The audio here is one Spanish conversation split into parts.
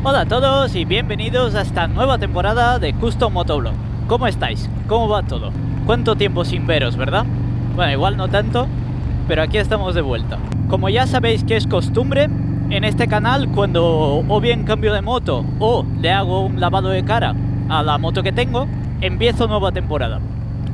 Hola a todos y bienvenidos a esta nueva temporada de Custom Motovlog. ¿Cómo estáis? ¿Cómo va todo? ¿Cuánto tiempo sin veros, verdad? Bueno, igual no tanto, pero aquí estamos de vuelta. Como ya sabéis que es costumbre, en este canal cuando o bien cambio de moto o le hago un lavado de cara a la moto que tengo, empiezo nueva temporada.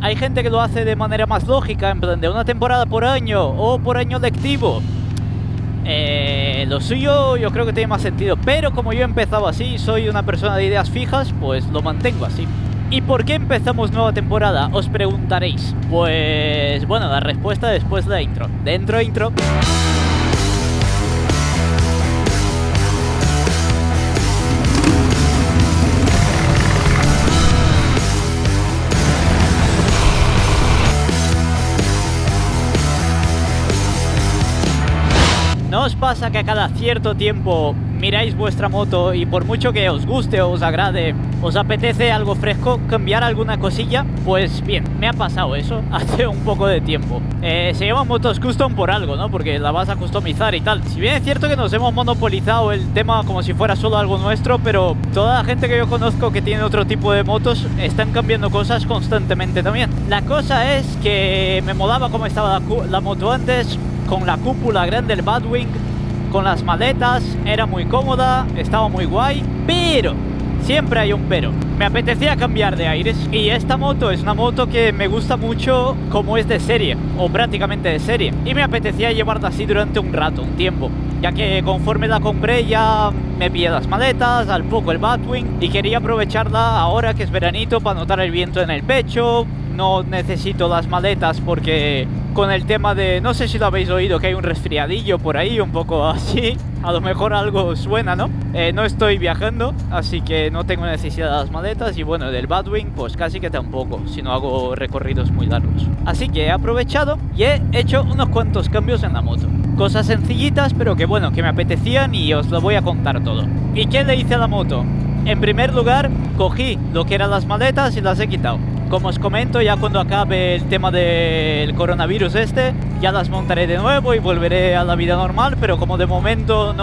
Hay gente que lo hace de manera más lógica, en plan de una temporada por año o por año lectivo. Lo suyo yo creo que tiene más sentido, pero como yo he empezado así, soy una persona de ideas fijas, pues lo mantengo así. ¿Y por qué empezamos nueva temporada? Os preguntaréis. Pues bueno, la respuesta después de la intro. Dentro intro. ¿No os pasa que a cada cierto tiempo miráis vuestra moto y por mucho que os guste o os agrade, os apetece algo fresco, cambiar alguna cosilla? Pues bien, me ha pasado eso hace un poco de tiempo. Se llaman motos custom por algo, ¿no? Porque la vas a customizar y tal. Si bien es cierto que nos hemos monopolizado el tema como si fuera solo algo nuestro, pero toda la gente que yo conozco que tiene otro tipo de motos están cambiando cosas constantemente también. La cosa es que me molaba cómo estaba la moto antes, con la cúpula grande, el Batwing, con las maletas, era muy cómoda, estaba muy guay, pero siempre hay un pero. Me apetecía cambiar de aires y esta moto es una moto que me gusta mucho como es de serie, o prácticamente de serie, y me apetecía llevarla así durante un rato, un tiempo, ya que conforme la compré ya me pillé las maletas, al poco el Batwing, y quería aprovecharla ahora que es veranito para notar el viento en el pecho. No necesito las maletas porque con el tema de, no sé si lo habéis oído, que hay un resfriadillo por ahí, un poco así, a lo mejor algo suena, ¿no? No estoy viajando, así que no tengo necesidad de las maletas, y bueno, del Batwing pues casi que tampoco, si no hago recorridos muy largos. Así que he aprovechado y he hecho unos cuantos cambios en la moto. Cosas sencillitas, pero que bueno, que me apetecían y os lo voy a contar todo. ¿Y qué le hice a la moto? En primer lugar, cogí lo que eran las maletas y las he quitado. Como os comento, ya cuando acabe el tema del coronavirus ya las montaré de nuevo y volveré a la vida normal, pero como de momento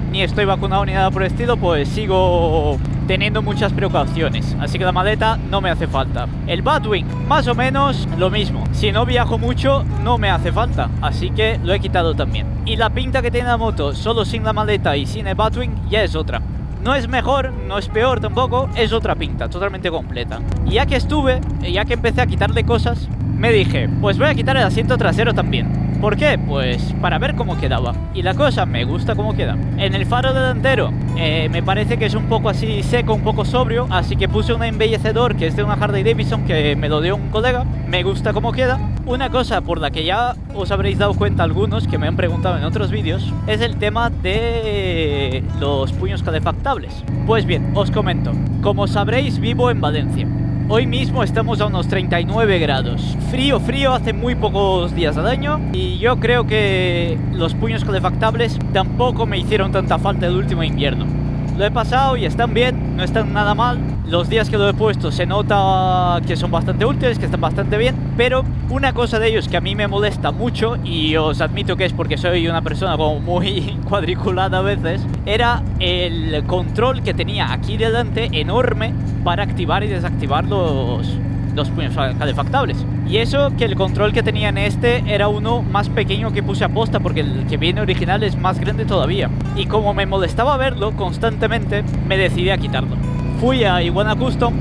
ni estoy vacunado ni nada por el estilo, pues sigo teniendo muchas precauciones, así que la maleta no me hace falta. El Batwing, más o menos lo mismo. Si no viajo mucho, no me hace falta, así que lo he quitado también. Y la pinta que tiene la moto, solo sin la maleta y sin el Batwing, ya es otra. No es mejor, no es peor tampoco, es otra pinta, totalmente completa. Y ya que empecé a quitarle cosas, me dije, pues voy a quitar el asiento trasero también. ¿Por qué? Pues para ver cómo quedaba. Y la cosa, me gusta cómo queda. En el faro delantero, me parece que es un poco así seco, un poco sobrio, así que puse un embellecedor que es de una Harley Davidson que me lo dio un colega. Me gusta cómo queda. Una cosa por la que ya os habréis dado cuenta algunos, que me han preguntado en otros vídeos, es el tema de los puños calefactables. Pues bien, os comento. Como sabréis, vivo en Valencia. Hoy mismo estamos a unos 39 grados. Frío, hace muy pocos días al año. Y yo creo que los puños calefactables tampoco me hicieron tanta falta el último invierno. Lo he pasado y están bien, no están nada mal. Los días que lo he puesto se nota que son bastante útiles, que están bastante bien. Pero una cosa de ellos que a mí me molesta mucho, y os admito que es porque soy una persona como muy cuadriculada a veces, era el control que tenía aquí delante enorme para activar y desactivar los puños calefactables. Y eso que el control que tenía en era uno más pequeño que puse a posta, porque el que viene original es más grande todavía. Y como me molestaba verlo constantemente, me decidí a quitarlo. Fui a Iguana Custom,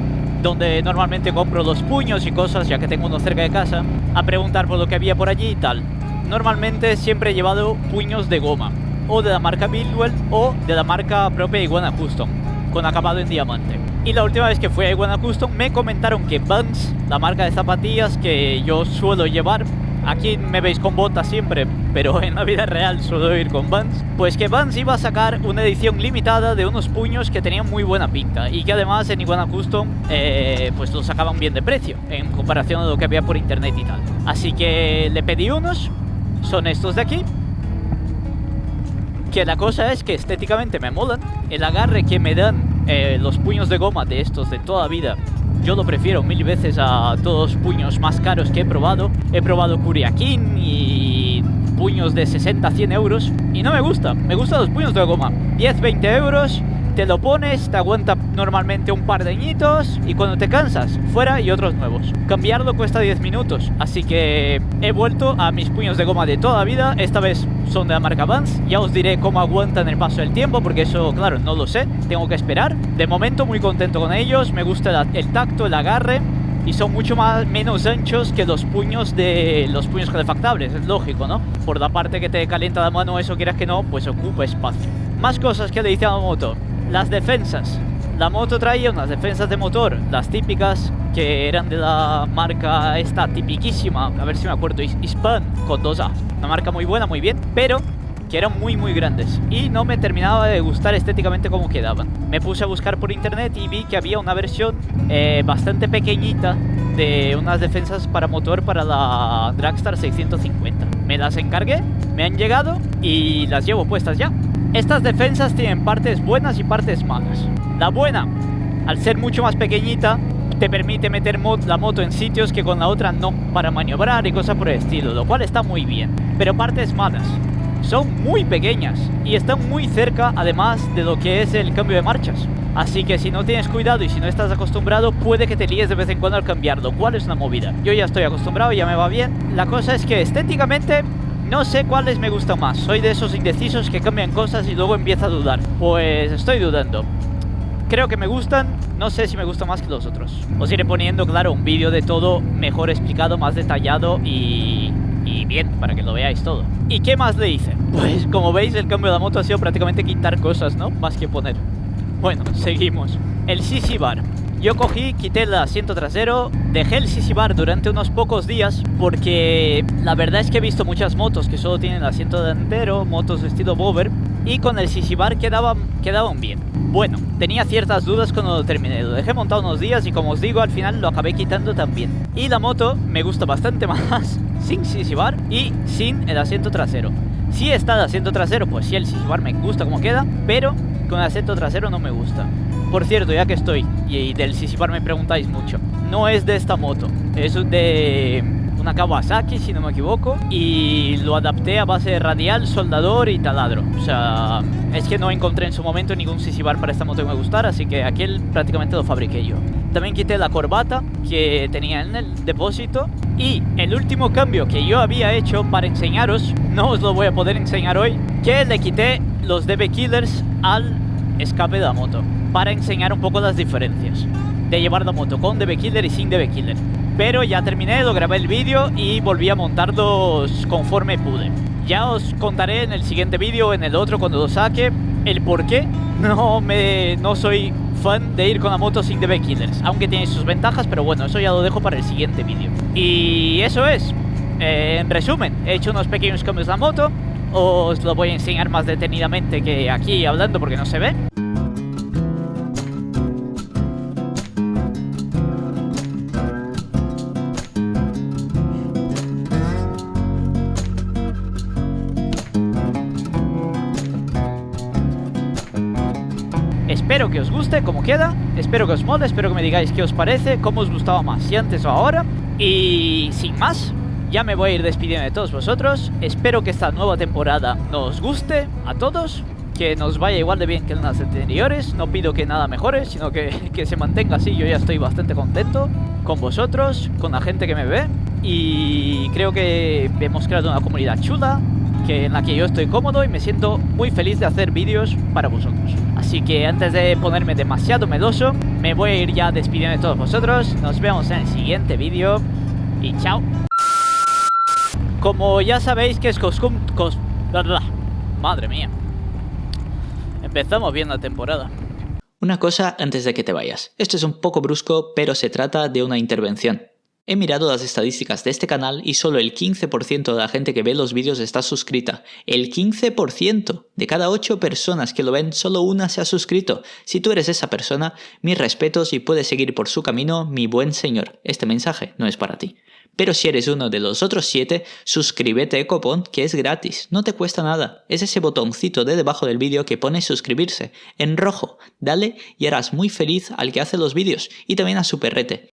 donde normalmente compro los puños y cosas, ya que tengo uno cerca de casa, a preguntar por lo que había por allí y tal. Normalmente siempre he llevado puños de goma, o de la marca Bilwell o de la marca propia Iguana Custom, con acabado en diamante. Y la última vez que fui a Iguana Custom me comentaron que Vans, la marca de zapatillas que yo suelo llevar, aquí me veis con botas siempre, pero en la vida real suelo ir con Vans, pues que Vans iba a sacar una edición limitada de unos puños que tenían muy buena pinta y que además en Iguana Custom pues los sacaban bien de precio en comparación a lo que había por internet y tal. Así que le pedí unos, son estos de aquí, que la cosa es que estéticamente me molan. El agarre que me dan los puños de goma de estos de toda vida, yo lo prefiero mil veces a todos los puños más caros que he probado. He probado Kuriakin y puños de 60-100 euros y no me gusta. Me gustan los puños de goma, 10-20 euros, te lo pones, te aguanta normalmente un par de añitos y cuando te cansas, fuera y otros nuevos. Cambiarlo cuesta 10 minutos, así que he vuelto a mis puños de goma de toda la vida. Esta vez son de la marca Vans. Ya os diré cómo aguantan el paso del tiempo, porque eso, claro, no lo sé, tengo que esperar. De momento muy contento con ellos, me gusta el tacto, el agarre, y son mucho menos anchos que los puños calefactables, es lógico, ¿no? Por la parte que te calienta la mano, eso quieras que no, pues ocupa espacio. Más cosas que le hice a la moto. Las defensas. La moto traía unas defensas de motor, las típicas, que eran de la marca esta tipiquísima, a ver si me acuerdo, Hispan, con 2A. Una marca muy buena, muy bien, pero que eran muy grandes y no me terminaba de gustar estéticamente cómo quedaban. Me puse a buscar por internet y vi que había una versión bastante pequeñita de unas defensas para motor para la Dragstar 650. Me las encargué, me han llegado y las llevo puestas ya. Estas defensas tienen partes buenas y partes malas. La buena, al ser mucho más pequeñita, te permite meter la moto en sitios que con la otra no, para maniobrar y cosas por el estilo, lo cual está muy bien. Pero partes malas, son muy pequeñas y están muy cerca además de lo que es el cambio de marchas. Así que si no tienes cuidado y si no estás acostumbrado, puede que te líes de vez en cuando al cambiar, lo cual es una movida. Yo ya estoy acostumbrado, ya me va bien. La cosa es que estéticamente no sé cuáles me gustan más. Soy de esos indecisos que cambian cosas y luego empiezo a dudar. Pues estoy dudando. Creo que me gustan, no sé si me gustan más que los otros. Os iré poniendo, claro, un vídeo de todo mejor explicado, más detallado y bien, para que lo veáis todo. ¿Y qué más le hice? Pues como veis, el cambio de la moto ha sido prácticamente quitar cosas, ¿no? Más que poner. Bueno, seguimos. El CC Bar. Yo cogí, quité el asiento trasero, dejé el CC Bar durante unos pocos días porque la verdad es que he visto muchas motos que solo tienen el asiento delantero, motos de estilo Bober, y con el CC Bar quedaban bien. Bueno, tenía ciertas dudas cuando lo terminé, lo dejé montado unos días y como os digo, al final lo acabé quitando también. Y la moto me gusta bastante más sin CC Bar y sin el asiento trasero. Si está el asiento trasero, pues sí, el CC Bar me gusta como queda, pero con el asiento trasero no me gusta. Por cierto, ya que estoy y del CC Bar me preguntáis mucho, no es de esta moto, es de una Kawasaki si no me equivoco, y lo adapté a base de radial, soldador y taladro. O sea, es que no encontré en su momento ningún CC Bar para esta moto que me gustara, así que aquel prácticamente lo fabriqué yo. También quité la corbata que tenía en el depósito, y el último cambio que yo había hecho para enseñaros, no os lo voy a poder enseñar hoy, que le quité los DB Killers al escape de la moto, para enseñar un poco las diferencias de llevar la moto con DB Killer y sin DB Killer. Pero ya terminé, lo grabé el vídeo y volví a montarlos conforme pude. Ya os contaré en el siguiente vídeo o en el otro cuando lo saque el por qué no soy fan de ir con la moto sin DB Killers, aunque tiene sus ventajas, pero bueno, eso ya lo dejo para el siguiente vídeo. Y eso es, en resumen, he hecho unos pequeños cambios a la moto. Os lo voy a enseñar más detenidamente que aquí hablando porque no se ve. Espero que os guste cómo queda, espero que os mole, espero que me digáis qué os parece, cómo os gustaba más, si antes o ahora. Y sin más, ya me voy a ir despidiendo de todos vosotros. Espero que esta nueva temporada nos guste a todos, que nos vaya igual de bien que en las anteriores. No pido que nada mejore, sino que se mantenga así. Yo ya estoy bastante contento con vosotros, con la gente que me ve, y creo que hemos creado una comunidad chula en la que yo estoy cómodo y me siento muy feliz de hacer vídeos para vosotros. Así que antes de ponerme demasiado meloso, me voy a ir ya despidiendo de todos vosotros. Nos vemos en el siguiente vídeo y chao. Como ya sabéis que es madre mía, empezamos bien la temporada. Una cosa antes de que te vayas. Esto es un poco brusco, pero se trata de una intervención. He mirado las estadísticas de este canal y solo el 15% de la gente que ve los vídeos está suscrita. El 15%. De cada 8 personas que lo ven, solo una se ha suscrito. Si tú eres esa persona, mis respetos y puedes seguir por su camino, mi buen señor. Este mensaje no es para ti. Pero si eres uno de los otros 7, suscríbete Ecopont, que es gratis, no te cuesta nada. Es ese botoncito de debajo del vídeo que pone suscribirse, en rojo. Dale y harás muy feliz al que hace los vídeos y también a su perrete.